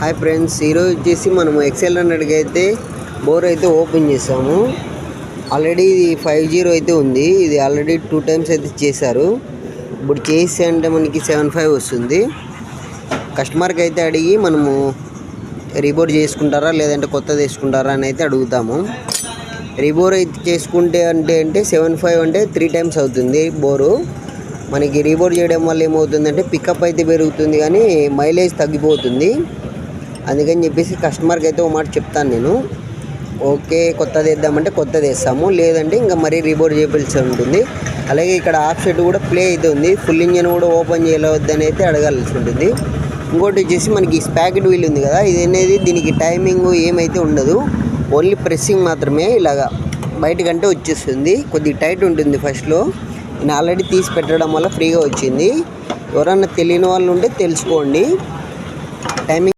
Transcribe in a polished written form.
Hi friends, ఈరోజు వచ్చేసి మనము XL100కి అయితే బోర్ అయితే ఓపెన్ చేసాము. ఆల్రెడీ ఇది 50 అయితే ఉంది. ఇది ఆల్రెడీ 2 టైమ్స్ అయితే చేశారు. ఇప్పుడు చేసి అంటే మనకి 75 వస్తుంది. కస్టమర్కి అయితే అడిగి మనము రీబోర్ చేసుకుంటారా లేదంటే కొత్తది వేసుకుంటారా అని అయితే అడుగుతాము. రీబోర్ అయితే చేసుకుంటే అంటే 75 అంటే 3 టైమ్స్ అవుతుంది బోరు. మనకి రీబోర్ చేయడం వల్ల ఏమవుతుందంటే పికప్ అయితే పెరుగుతుంది కానీ మైలేజ్ తగ్గిపోతుంది. అందుకని చెప్పేసి కస్టమర్కి అయితే ఒక మాట చెప్తాను నేను. ఓకే, కొత్తది వేద్దామంటే కొత్తది వేస్తాము, లేదంటే ఇంకా మరీ రీబోర్ చేయాల్సి ఉంటుంది. అలాగే ఇక్కడ ఆఫ్ సెట్ కూడా ప్లే అయితే ఉంది. ఫుల్ ఇంజన్ కూడా ఓపెన్ చేయలేవద్దని అయితే అడగాల్సి ఉంటుంది. ఇంకోటి వచ్చేసి మనకి స్పాకెట్ వీల్ ఉంది కదా, ఇది అనేది దీనికి టైమింగ్ ఏమైతే ఉండదు, ఓన్లీ ప్రెస్సింగ్ మాత్రమే. ఇలాగా బయటకంటే వచ్చేస్తుంది. కొద్దిగా టైట్ ఉంటుంది ఫస్ట్లో. నేను ఆల్రెడీ తీసి పెట్టడం వల్ల ఫ్రీగా వచ్చింది. ఎవరన్నా తెలియని వాళ్ళు ఉంటే తెలుసుకోండి. టైమింగ్